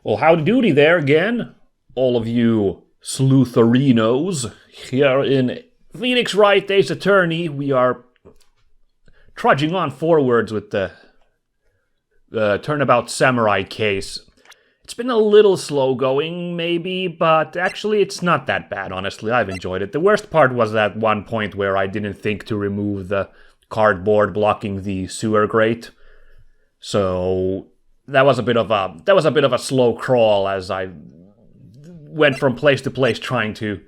Well, howdy doody there again, all of you sleutherinos. Here in Phoenix Wright, Ace Attorney, we are trudging on forwards with the Turnabout Samurai case. It's been a little slow going, maybe, but actually it's not that bad, honestly. I've enjoyed it. The worst part was that one point where I didn't think to remove the cardboard blocking the sewer grate. So that was a bit of a slow crawl as I went from place to place trying to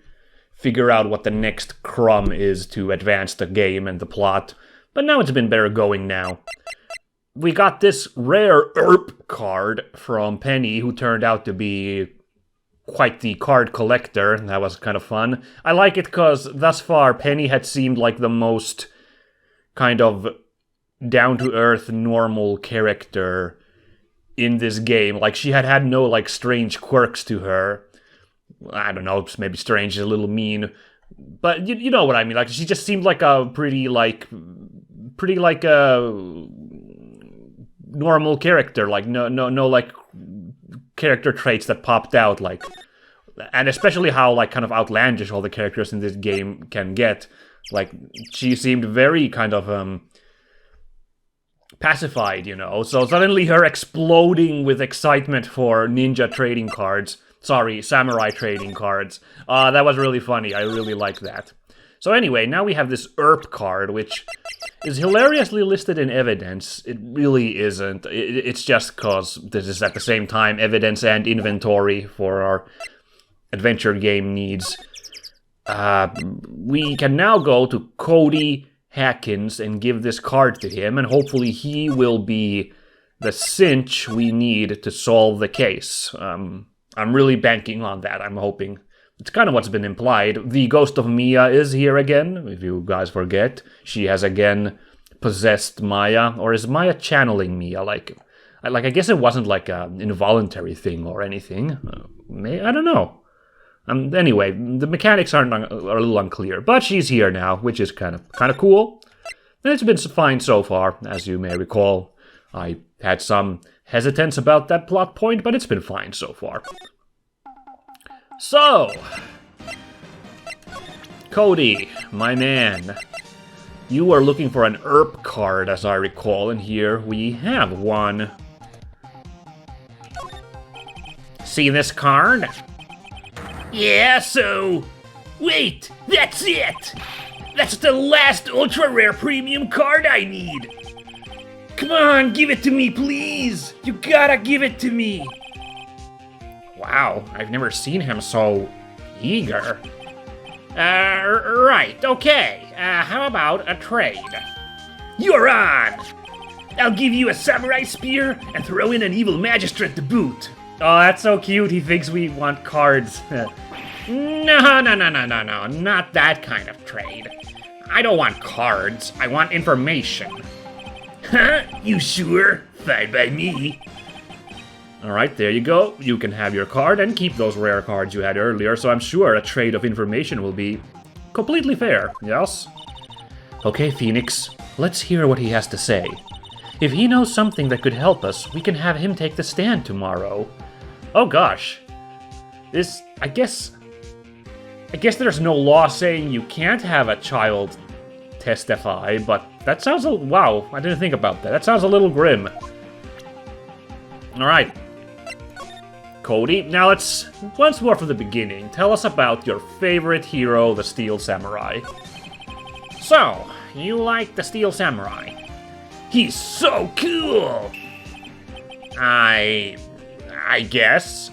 figure out what the next crumb is to advance the game and the plot. But now it's been better going now. We got this rare URP card from Penny, who turned out to be quite the card collector. That was kind of fun. I like it because thus far Penny had seemed like the most kind of down-to-earth, normal character in this game. Like, she had no, like, strange quirks to her. I don't know, maybe strange is a little mean. But you know what I mean. Like, she just seemed like a pretty normal character, like no like character traits that popped out, like, and especially how like kind of outlandish all the characters in this game can get. Like, she seemed very kind of pacified, you know. So suddenly her exploding with excitement for ninja trading cards, samurai trading cards, that was really funny. I really like that. So anyway, now we have this URP card, which is hilariously listed in evidence. It really isn't. It's just because this is at the same time evidence and inventory for our adventure game needs. We can now go to Cody Hackins and give this card to him, and hopefully he will be the cinch we need to solve the case. I'm really banking on that, I'm hoping. It's kind of what's been implied. The ghost of Mia is here again, if you guys forget. She has again possessed Maya, or is Maya channeling Mia? Like I guess it wasn't like an involuntary thing or anything. I don't know. Anyway, the mechanics are a little unclear, but she's here now, which is kind of cool. And it's been fine so far, as you may recall. I had some hesitance about that plot point, but it's been fine so far. So, Cody, my man, you were looking for an URP card, as I recall, and here we have one. See this card? Yeah, so... Wait, that's it! That's the last ultra-rare premium card I need! Come on, give it to me, please! You gotta give it to me! Wow, I've never seen him so eager. Right, okay. How about a trade? You're on! I'll give you a samurai spear and throw in an evil magistrate to boot. Oh, that's so cute. He thinks we want cards. No, not that kind of trade. I don't want cards. I want information. Huh? You sure? Fine by me. Alright, there you go. You can have your card and keep those rare cards you had earlier, so I'm sure a trade of information will be completely fair, yes? Okay, Phoenix, let's hear what he has to say. If he knows something that could help us, we can have him take the stand tomorrow. Oh gosh. I guess there's no law saying you can't have a child testify, but that sounds wow, I didn't think about that. That sounds a little grim. Alright. Cody, now let's, once more from the beginning, tell us about your favorite hero, the Steel Samurai. So, you like the Steel Samurai? He's so cool! I guess.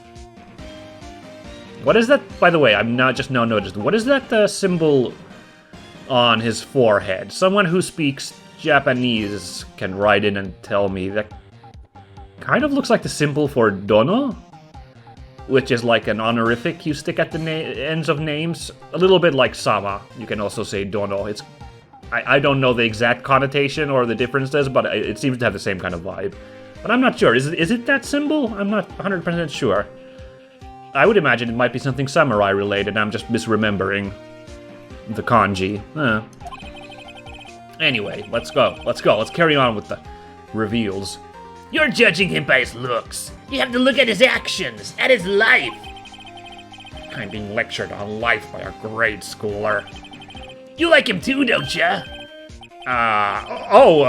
What is that, by the way, I'm not just now noticed, what is that symbol on his forehead? Someone who speaks Japanese can write in and tell me. That kind of looks like the symbol for Dono, which is like an honorific you stick at the ends of names. A little bit like Sama. You can also say Dono. I don't know the exact connotation or the differences, but it seems to have the same kind of vibe. But I'm not sure. Is it that symbol? I'm not 100% sure. I would imagine it might be something samurai related. I'm just misremembering the kanji. Anyway, let's go. Let's carry on with the reveals. You're judging him by his looks. You have to look at his actions, at his life. I'm being lectured on life by a grade schooler. You like him too, don't ya?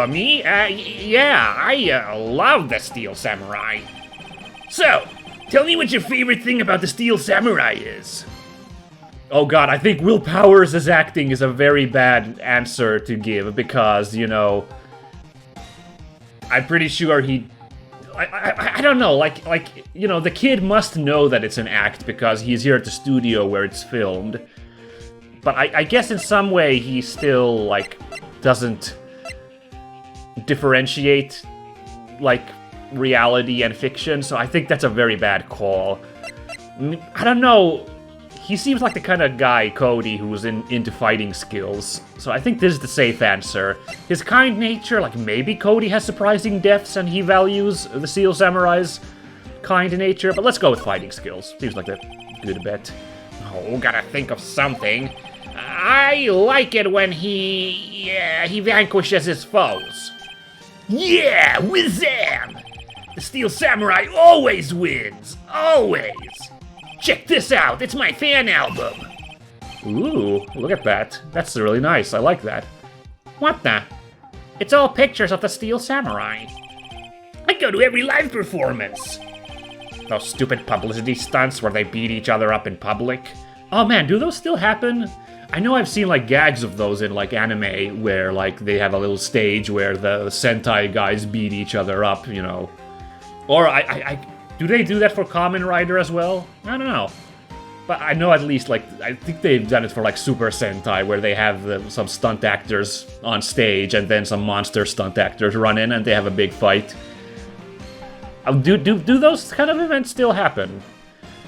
Me? Yeah, I love the Steel Samurai. So, tell me what your favorite thing about the Steel Samurai is. Oh god, I think Will Powers' acting is a very bad answer to give because, you know, I'm pretty sure I don't know, like, you know, the kid must know that it's an act because he's here at the studio where it's filmed. But I guess in some way he still, like, doesn't differentiate, like, reality and fiction, so I think that's a very bad call. I don't know, he seems like the kind of guy, Cody, who's into fighting skills, so I think this is the safe answer. His kind nature, like maybe Cody has surprising depths and he values the Steel Samurai's kind nature, but let's go with fighting skills. Seems like a good bet. Oh, gotta think of something. I like it when he vanquishes his foes. Yeah, Wizam! The Steel Samurai always wins! Always! Check this out, it's my fan album! Ooh, look at that. That's really nice, I like that. What the? It's all pictures of the Steel Samurai. I go to every live performance! Those stupid publicity stunts where they beat each other up in public. Oh man, do those still happen? I know I've seen like gags of those in like anime where like they have a little stage where the Sentai guys beat each other up, you know. Or do they do that for Kamen Rider as well? I don't know. But I know at least, like, I think they've done it for, like, Super Sentai, where they have some stunt actors on stage, and then some monster stunt actors run in, and they have a big fight. Do those kind of events still happen?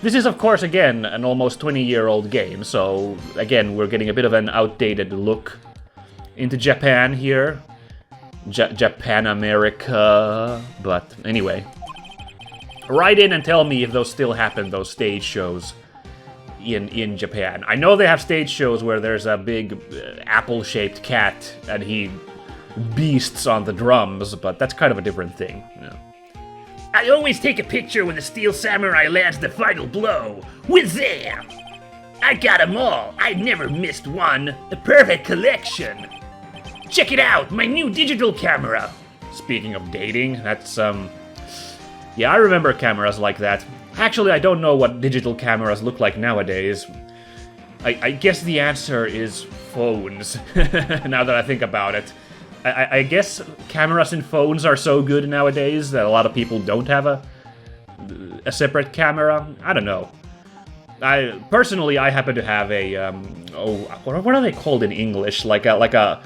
This is, of course, again, an almost 20-year-old game, so, again, we're getting a bit of an outdated look into Japan here. Japan America, but anyway. Write in and tell me if those still happen, those stage shows in Japan. I know they have stage shows where there's a big apple-shaped cat and he beasts on the drums, but that's kind of a different thing. Yeah. I always take a picture when the Steel Samurai lands the final blow. Wizam! I got 'em all. I never missed one. The perfect collection. Check it out, my new digital camera. Speaking of dating, that's yeah, I remember cameras like that. Actually, I don't know what digital cameras look like nowadays. I guess the answer is phones, now that I think about it. I guess cameras in phones are so good nowadays that a lot of people don't have a separate camera. I don't know. Personally, I happen to have a, what are they called in English? Like a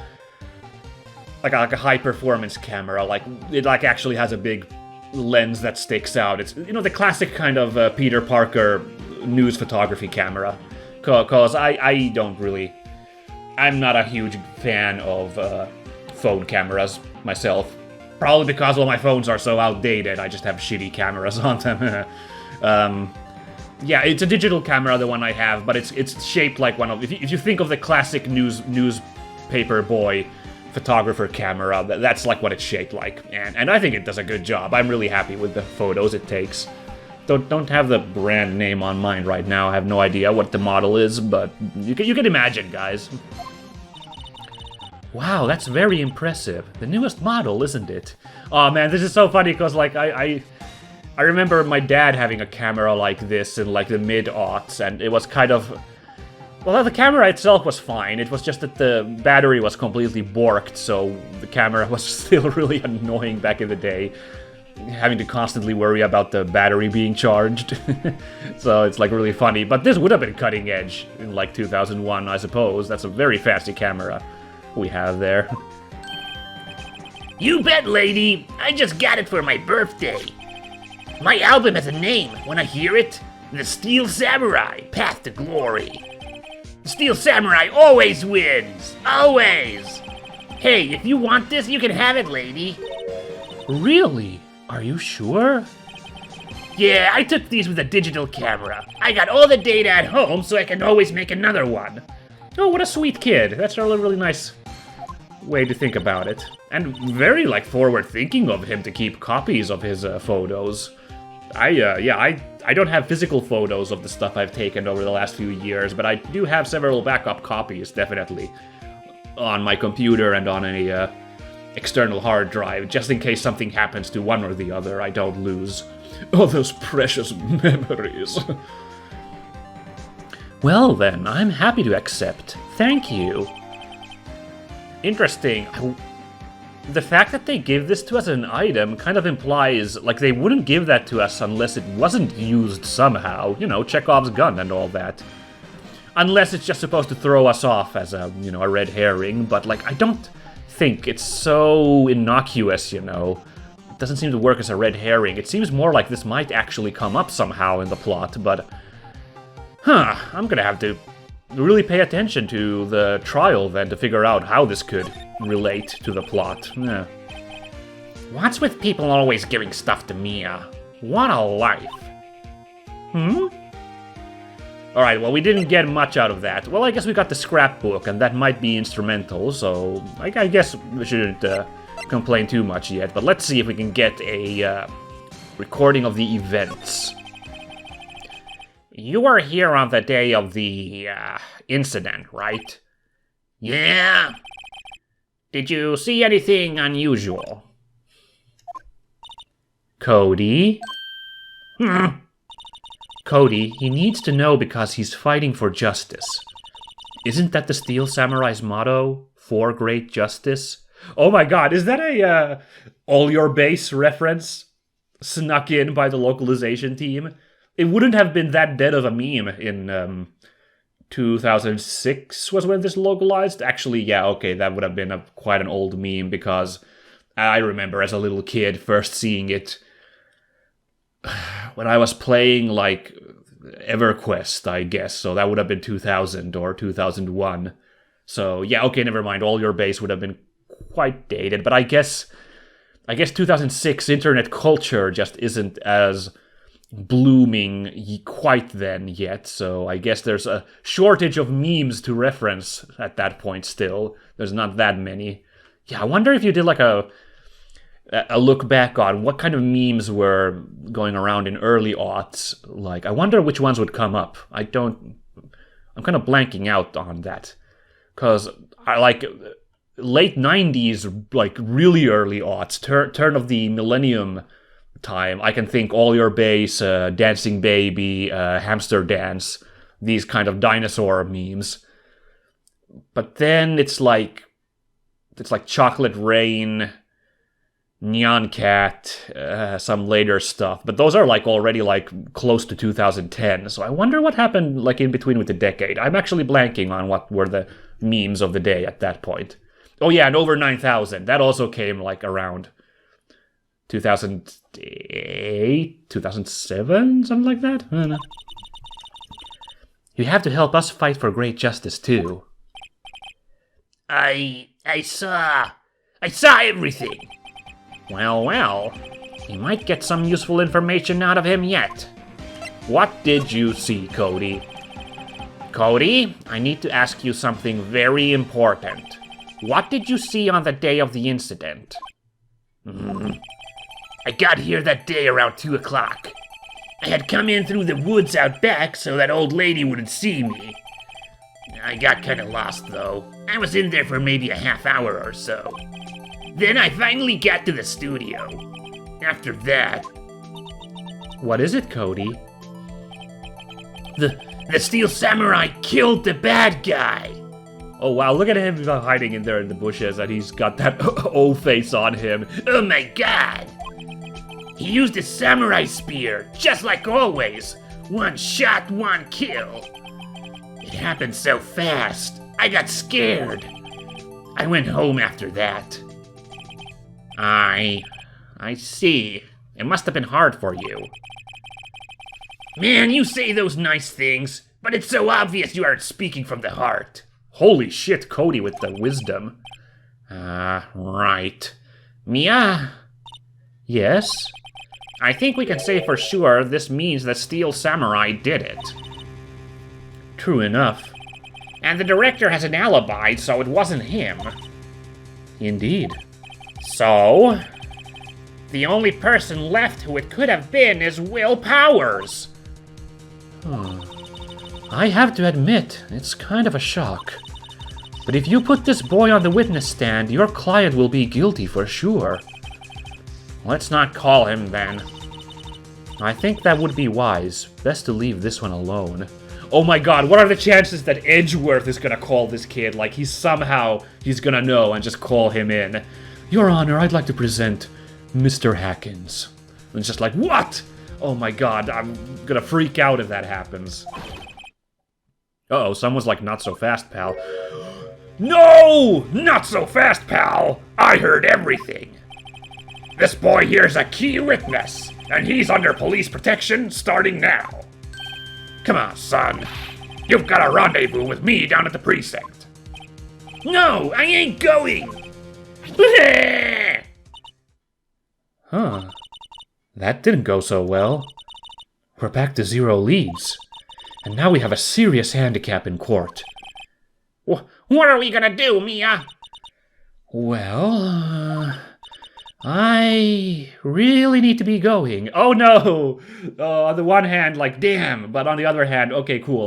high-performance camera. Like, it like actually has a big lens that sticks out. It's, you know, the classic kind of Peter Parker news photography camera. Cause I don't really... I'm not a huge fan of phone cameras myself. Probably because all my phones are so outdated, I just have shitty cameras on them. Yeah, it's a digital camera, the one I have, but it's shaped like one of... If you think of the classic newspaper boy photographer camera, that's like what it's shaped like, and I think it does a good job. I'm really happy with the photos it takes. Don't have the brand name on mind right now. I have no idea what the model is, but you can imagine, guys. Wow, that's very impressive. The newest model, isn't it? Oh man, this is so funny because like I remember my dad having a camera like this in like the mid-aughts, and it was kind of... Well, the camera itself was fine, it was just that the battery was completely borked, so the camera was still really annoying back in the day, having to constantly worry about the battery being charged. So it's like really funny, but this would have been cutting edge in like 2001, I suppose. That's a very fancy camera we have there. You bet, lady! I just got it for my birthday. My album has a name. When I hear it, The Steel Samurai, Path to Glory. The Steel Samurai always wins! Always! Hey, if you want this, you can have it, lady. Really? Are you sure? Yeah, I took these with a digital camera. I got all the data at home so I can always make another one. Oh, what a sweet kid. That's a really nice way to think about it. And very, like, forward-thinking of him to keep copies of his photos. I don't have physical photos of the stuff I've taken over the last few years, but I do have several backup copies, definitely, on my computer and on a external hard drive, just in case something happens to one or the other, I don't lose all those precious memories. Well then, I'm happy to accept. Thank you. Interesting. The fact that they give this to us as an item kind of implies, like, they wouldn't give that to us unless it wasn't used somehow. You know, Chekhov's gun and all that. Unless it's just supposed to throw us off as a, you know, a red herring, but, like, I don't think it's so innocuous, you know. It doesn't seem to work as a red herring. It seems more like this might actually come up somehow in the plot, but... I'm gonna have to really pay attention to the trial then to figure out how this could relate to the plot. Yeah. What's with people always giving stuff to Mia? What a life. Alright, well, we didn't get much out of that. Well, I guess we got the scrapbook, and that might be instrumental, so I guess we shouldn't complain too much yet. But let's see if we can get a recording of the events. You were here on the day of the incident, right? Yeah. Did you see anything unusual? Cody? Cody, he needs to know because he's fighting for justice. Isn't that the Steel Samurai's motto? For great justice? Oh my god, is that a All Your Base reference snuck in by the localization team? It wouldn't have been that dead of a meme in 2006 was when this localized. Actually, yeah, okay, that would have been quite an old meme because I remember as a little kid first seeing it when I was playing, like, EverQuest, I guess. So that would have been 2000 or 2001. So, yeah, okay, never mind. All Your Base would have been quite dated. But I guess 2006 internet culture just isn't as blooming quite then yet, so I guess there's a shortage of memes to reference at that point still. There's not that many. Yeah, I wonder if you did like a look back on what kind of memes were going around in early aughts. Like, I wonder which ones would come up. I'm kind of blanking out on that. Because I like late 90s, like really early aughts, turn of the millennium time, I can think All Your Base, Dancing Baby, Hamster Dance, these kind of dinosaur memes. But then it's like Chocolate Rain, Nyan Cat, some later stuff. But those are like already like close to 2010. So I wonder what happened like in between with the decade. I'm actually blanking on what were the memes of the day at that point. Oh yeah, and Over 9000. That also came like around 2008, 2007, something like that? I don't know. You have to help us fight for great justice, too. I saw everything. Well, you might get some useful information out of him yet. What did you see, Cody? Cody, I need to ask you something very important. What did you see on the day of the incident? I got here that day around 2 o'clock. I had come in through the woods out back so that old lady wouldn't see me. I got kind of lost, though. I was in there for maybe a half hour or so. Then I finally got to the studio. After that... What is it, Cody? The Steel Samurai killed the bad guy. Oh wow, look at him hiding in there in the bushes and he's got that O face on him. Oh my god! He used his samurai spear, just like always. One shot, one kill. It happened so fast, I got scared. I went home after that. I see. It must have been hard for you. Man, you say those nice things, but it's so obvious you aren't speaking from the heart. Holy shit, Cody with the wisdom. Right. Mia? Yes? I think we can say for sure this means that Steel Samurai did it. True enough. And the director has an alibi, so it wasn't him. Indeed. So, the only person left who it could have been is Will Powers. I have to admit, it's kind of a shock. But if you put this boy on the witness stand, your client will be guilty for sure. Let's not call him then. I think that would be wise. Best to leave this one alone. Oh my god, what are the chances that Edgeworth is gonna call this kid? Like, he's gonna know and just call him in. Your Honor, I'd like to present Mr. Hackins. And it's just like, what? Oh my god, I'm gonna freak out if that happens. Uh-oh, someone's like, not so fast, pal. No! Not so fast, pal! I heard everything. This boy here's a key witness, and he's under police protection starting now. Come on, son. You've got a rendezvous with me down at the precinct. No, I ain't going! Huh. That didn't go so well. We're back to 0 leads. And now we have a serious handicap in court. What are we gonna do, Mia? Well, I really need to be going. Oh no! On the one hand, like, damn. But on the other hand, okay, cool.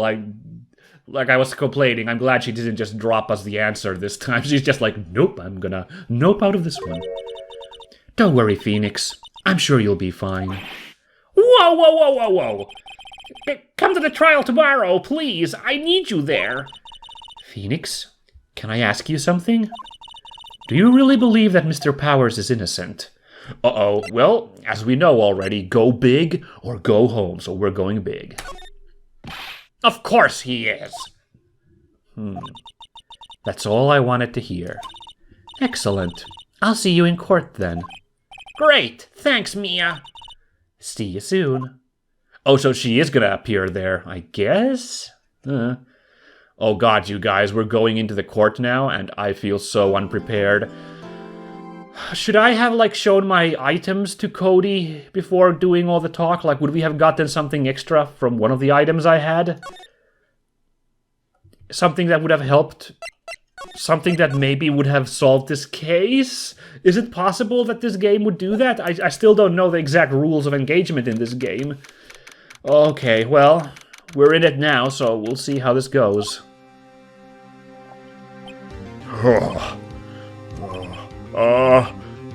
Like I was complaining, I'm glad she didn't just drop us the answer this time. She's just like, nope, I'm gonna nope out of this one. Don't worry, Phoenix. I'm sure you'll be fine. Whoa! Come to the trial tomorrow, please. I need you there. Phoenix, can I ask you something? Do you really believe that Mr. Powers is innocent? Uh-oh, well, as we know already, go big or go home, so we're going big. Of course he is. That's all I wanted to hear. Excellent. I'll see you in court then. Great, thanks, Mia. See you soon. Oh, so she is gonna appear there, I guess? Oh god, you guys, we're going into the court now, and I feel so unprepared. Should I have, like, shown my items to Cody before doing all the talk? Like, would we have gotten something extra from one of the items I had? Something that would have helped? Something that maybe would have solved this case? Is it possible that this game would do that? I still don't know the exact rules of engagement in this game. Okay, well, we're in it now, so we'll see how this goes.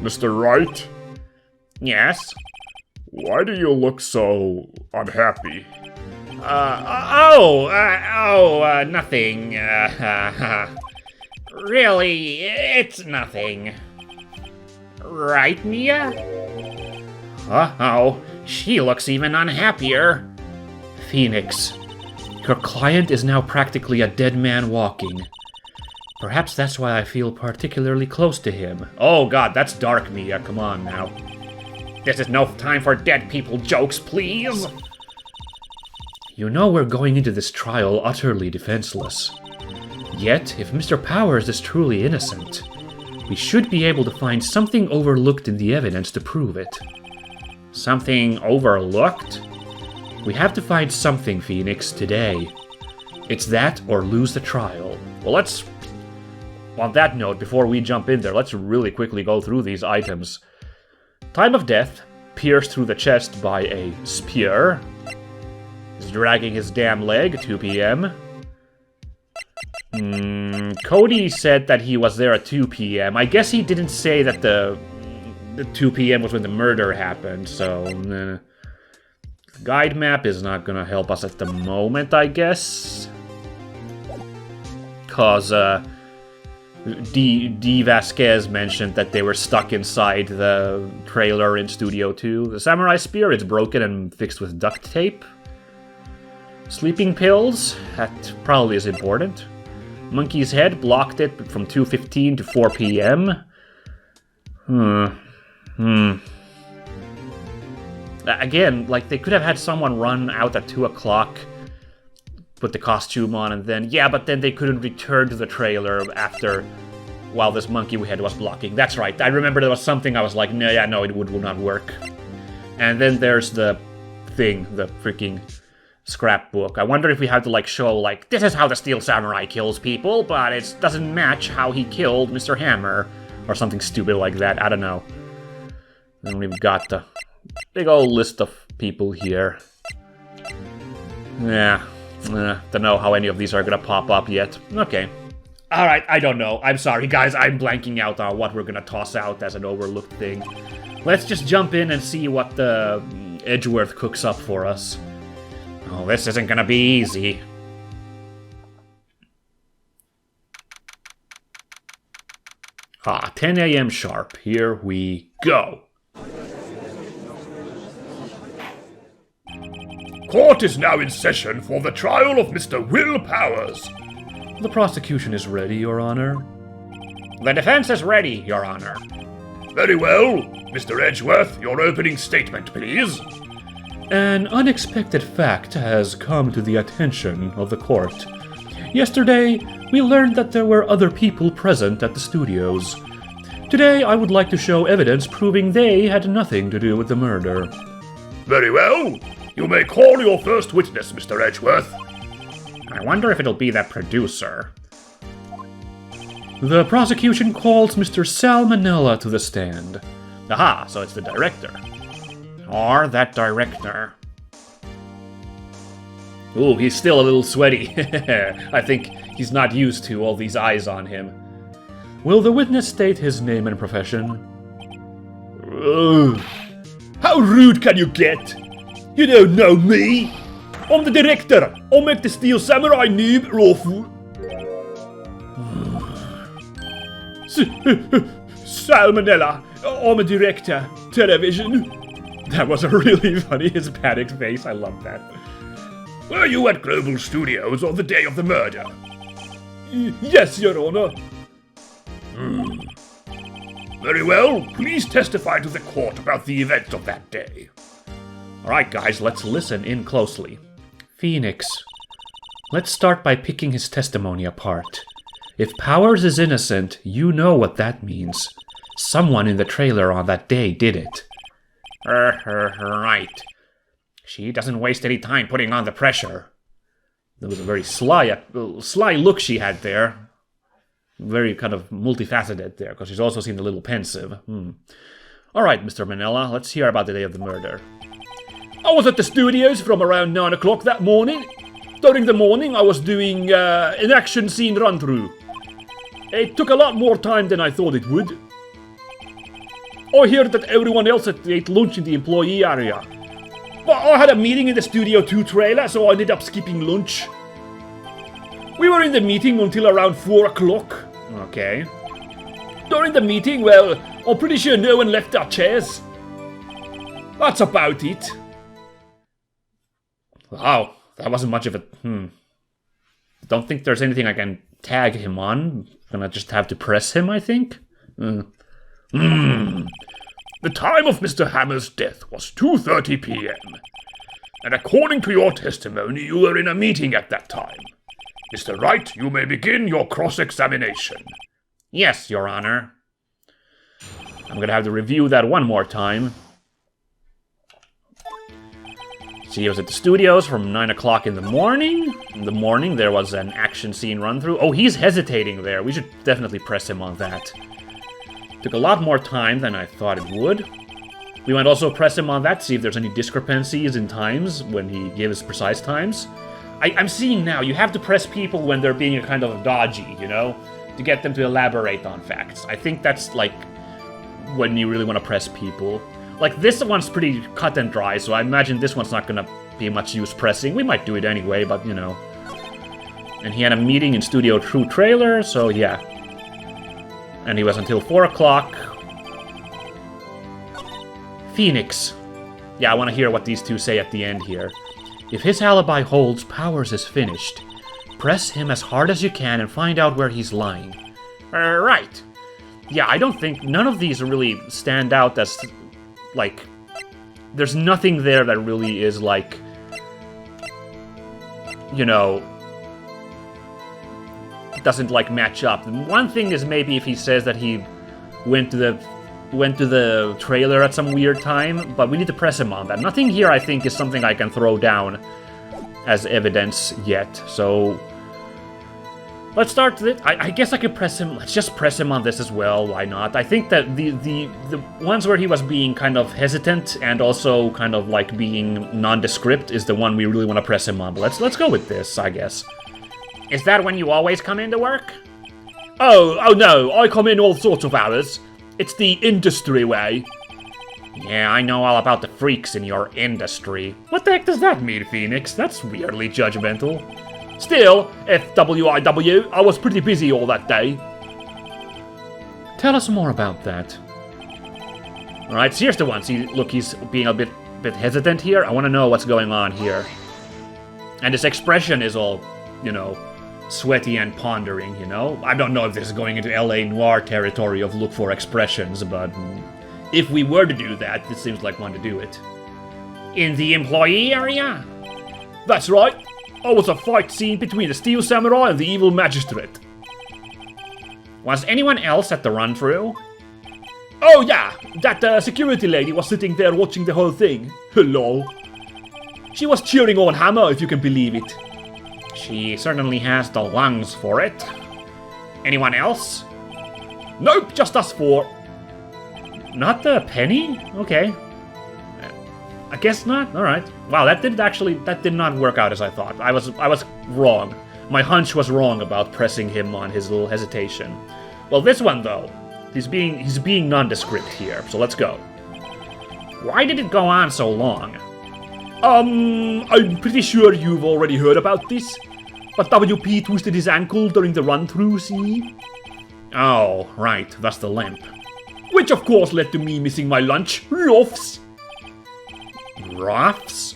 Mr. Wright? Yes? Why do you look so unhappy? Nothing. Really, it's nothing. Right, Mia? Uh-oh, she looks even unhappier. Phoenix, your client is now practically a dead man walking. Perhaps that's why I feel particularly close to him. Oh god, that's dark, Mia, come on now. This is no time for dead people jokes, please! You know we're going into this trial utterly defenseless. Yet, if Mr. Powers is truly innocent, we should be able to find something overlooked in the evidence to prove it. Something overlooked? We have to find something, Phoenix, today. It's that or lose the trial. Well, on that note, before we jump in there, let's really quickly go through these items. Time of death, pierced through the chest by a spear. He's dragging his damn leg, 2 p.m. Cody said that he was there at 2 p.m. I guess he didn't say that the 2 p.m. was when the murder happened, so... Guide map is not gonna help us at the moment, I guess. Cause, D. Vasquez mentioned that they were stuck inside the trailer in Studio 2. The samurai spear is broken and fixed with duct tape. Sleeping pills, that probably is important. Monkey's head blocked it from 2:15 to 4 p.m. Again, like, they could have had someone run out at 2 o'clock, put the costume on, and then, yeah, but then they couldn't return to the trailer while this monkey head was blocking. That's right, I remember there was something I was like, no, it would not work. And then there's the thing, the freaking scrapbook. I wonder if we have to, like, show, like, this is how the Steel Samurai kills people, but it doesn't match how he killed Mr. Hammer. Or something stupid like that, I don't know. Then we've got the big old list of people here. Yeah, don't know how any of these are gonna pop up yet. Okay. Alright, I don't know. I'm sorry, guys. I'm blanking out on what we're gonna toss out as an overlooked thing. Let's just jump in and see what the Edgeworth cooks up for us. Oh, this isn't gonna be easy. Ah, 10 a.m. sharp. Here we go. Court is now in session for the trial of Mr. Will Powers. The prosecution is ready, Your Honor. The defense is ready, Your Honor. Very well. Mr. Edgeworth, your opening statement, please. An unexpected fact has come to the attention of the court. Yesterday, we learned that there were other people present at the studios. Today, I would like to show evidence proving they had nothing to do with the murder. Very well. You may call your first witness, Mr. Edgeworth. I wonder if it'll be that producer. The prosecution calls Mr. Salmonella to the stand. Aha, so it's the director. Or that director. Ooh, he's still a little sweaty. I think he's not used to all these eyes on him. Will the witness state his name and profession? How rude can you get? You don't know me. I'm the director. I'll make the Steel Samurai noob Rofu. Salmonella. I'm a director. Television. That was a really funny, his panicked face. I love that. Were you at Global Studios on the day of the murder? Yes, Your Honor. Very well. Please testify to the court about the events of that day. Alright, guys, let's listen in closely. Phoenix. Let's start by picking his testimony apart. If Powers is innocent, you know what that means. Someone in the trailer on that day did it. Right. She doesn't waste any time putting on the pressure. There was a very sly look she had there. Very kind of multifaceted there, because she's also seemed a little pensive. Alright, Mr. Manella, let's hear about the day of the murder. I was at the studios from around 9 o'clock that morning. During the morning, I was doing an action scene run-through. It took a lot more time than I thought it would. I heard that everyone else ate lunch in the employee area. But I had a meeting in the Studio 2 trailer, so I ended up skipping lunch. We were in the meeting until around 4 o'clock. Okay. During the meeting, well, I'm pretty sure no one left their chairs. That's about it. Wow, that wasn't much of a... Don't think there's anything I can tag him on. Gonna just have to press him, I think. The time of Mr. Hammer's death was 2:30 p.m. And according to your testimony, you were in a meeting at that time. Mr. Wright, you may begin your cross-examination. Yes, Your Honor. I'm gonna have to review that one more time. See, he was at the studios from 9 o'clock in the morning. In the morning, there was an action scene run-through. Oh, he's hesitating there. We should definitely press him on that. Took a lot more time than I thought it would. We might also press him on that, see if there's any discrepancies in times when he gives precise times. I'm seeing now, you have to press people when they're being kind of dodgy, you know? To get them to elaborate on facts. I think that's, like, when you really want to press people. Like, this one's pretty cut and dry, so I imagine this one's not gonna be much use pressing. We might do it anyway, but, you know. And he had a meeting in Studio 2 trailer, so yeah. And he was until 4 o'clock. Phoenix. Yeah, I want to hear what these two say at the end here. If his alibi holds, Powers is finished. Press him as hard as you can and find out where he's lying. Right. Yeah, I don't think... None of these really stand out as... Like... There's nothing there that really is, like... You know... Doesn't, like, match up. One thing is maybe if he says that he went to the trailer at some weird time, but we need to press him on that. Nothing here, I think, is something I can throw down as evidence yet, so... Let's start it. I guess I could press him. Let's just press him on this as well. Why not? I think that the ones where he was being kind of hesitant and also kind of like being nondescript is the one we really want to press him on. But let's go with this, I guess. Is that when you always come into work? Oh no, I come in all sorts of hours. It's the industry way. Yeah, I know all about the freaks in your industry. What the heck does that mean, Phoenix? That's weirdly judgmental. Still, FWIW, I was pretty busy all that day. Tell us more about that. Alright, so here's the one. See, look, he's being a bit hesitant here. I want to know what's going on here. And his expression is all, you know, sweaty and pondering, you know? I don't know if this is going into LA Noire territory of look for expressions, but if we were to do that, this seems like one to do it. In the employee area? That's right. Oh, was a fight scene between the Steel Samurai and the evil magistrate. Was anyone else at the run-through? Oh yeah, that security lady was sitting there watching the whole thing. Lol. She was cheering on Hammer, if you can believe it. She certainly has the lungs for it. Anyone else? Nope, just us four. Not the Penny? Okay. I guess not. All right. Wow, that did not work out as I thought. I was wrong. My hunch was wrong about pressing him on his little hesitation. Well, this one though, he's being nondescript here. So let's go. Why did it go on so long? I'm pretty sure you've already heard about this, but WP twisted his ankle during the run-through, see? Oh, right. That's the limp. Which of course led to me missing my lunch. Ruffs. Ruffs?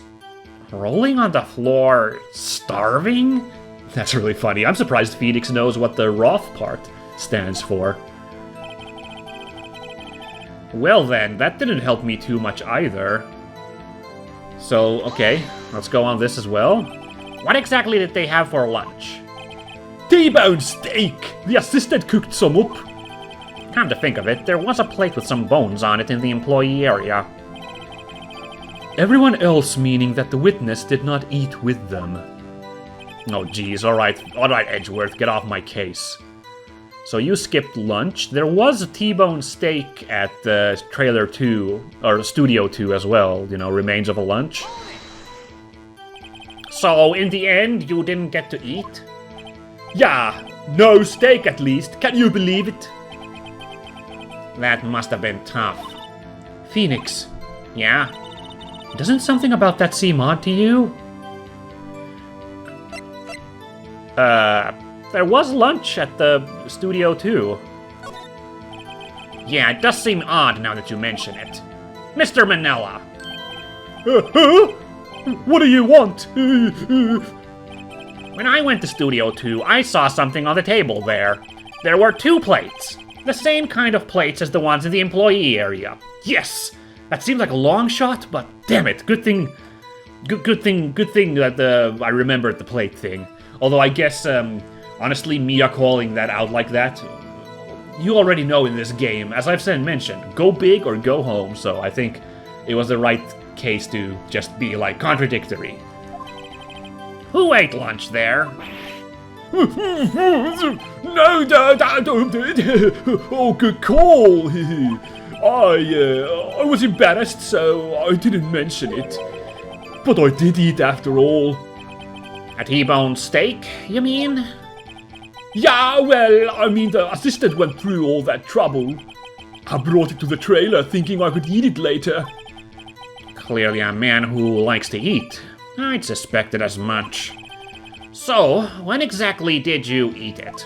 Rolling on the floor, starving? That's really funny. I'm surprised Phoenix knows what the Roth part stands for. Well then, that didn't help me too much either. So, okay, let's go on this as well. What exactly did they have for lunch? T-bone steak! The assistant cooked some up. Come to think of it, there was a plate with some bones on it in the employee area. Everyone else meaning that the witness did not eat with them. Oh geez, alright, Edgeworth, get off my case. So you skipped lunch. There was a T-bone steak at the trailer 2, or Studio 2 as well, you know, remains of a lunch. So, in the end, you didn't get to eat? Yeah, no steak at least. Can you believe it? That must have been tough. Phoenix. Yeah? Doesn't something about that seem odd to you? There was lunch at the Studio 2. Yeah, it does seem odd now that you mention it. Mr. Manella. What do you want? When I went to Studio 2, I saw something on the table there. There were 2 plates. The same kind of plates as the ones in the employee area. Yes! That seemed like a long shot, but damn it, good thing that I remembered the plate thing. Although I guess, honestly, Mia calling that out like that, you already know in this game, as I've mentioned, go big or go home, so I think it was the right case to just be, like, contradictory. Who ate lunch there? No, oh, good call. I was embarrassed, so I didn't mention it. But I did eat after all. A T-bone steak, you mean? Yeah, well, I mean, the assistant went through all that trouble. I brought it to the trailer thinking I could eat it later. Clearly a man who likes to eat. I'd suspected as much. So, when exactly did you eat it?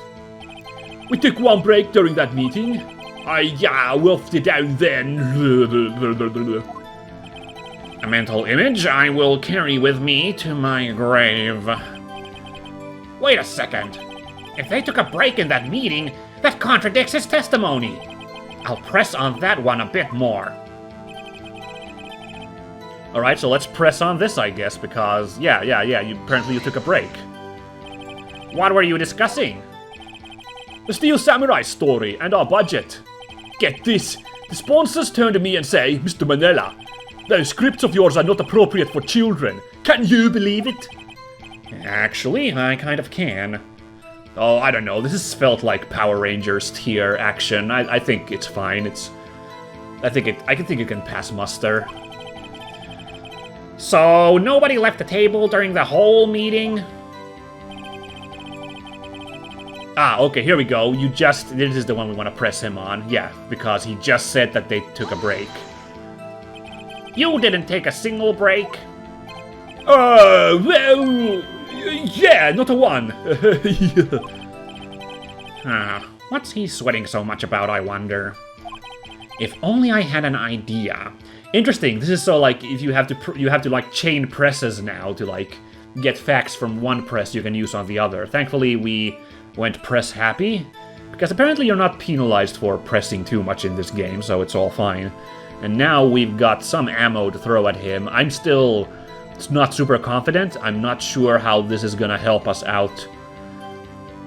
We took one break during that meeting. I wolfed it down then. A mental image I will carry with me to my grave. Wait a second. If they took a break in that meeting, that contradicts his testimony. I'll press on that one a bit more. Alright, so let's press on this, I guess, because, apparently you took a break. What were you discussing? The Steel Samurai story and our budget. Get this, the sponsors turn to me and say, Mr. Manella, those scripts of yours are not appropriate for children. Can you believe it? Actually, I kind of can. Oh, I don't know. This has felt like Power Rangers tier action. I think it's fine. I think it can pass muster. So, nobody left the table during the whole meeting? Ah, okay, here we go. This is the one we want to press him on. Yeah, because he just said that they took a break. You didn't take a single break? Well, yeah, not a one. What's he sweating so much about, I wonder? If only I had an idea. Interesting. This is so like if you have to like chain presses now to like get facts from one press you can use on the other. Thankfully, we went press happy because apparently you're not penalized for pressing too much in this game, so it's all fine. And now we've got some ammo to throw at him. I'm still not super confident. I'm not sure how this is gonna help us out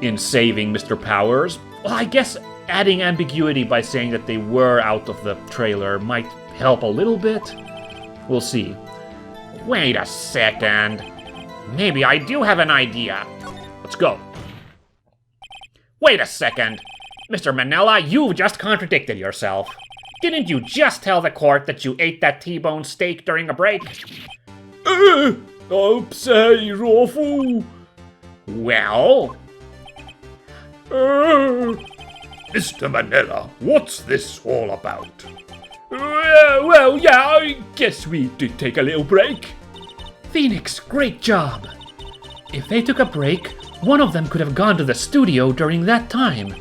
in saving Mr. Powers. Well, I guess adding ambiguity by saying that they were out of the trailer might help a little bit. We'll see. Wait a second. Maybe I do have an idea. Let's go. Wait a second. Mr. Manella, you've just contradicted yourself. Didn't you just tell the court that you ate that T-bone steak during a break? Oops, awful. Well? Mr. Manella, what's this all about? Well, yeah, I guess we did take a little break. Phoenix, great job. If they took a break, one of them could have gone to the studio during that time.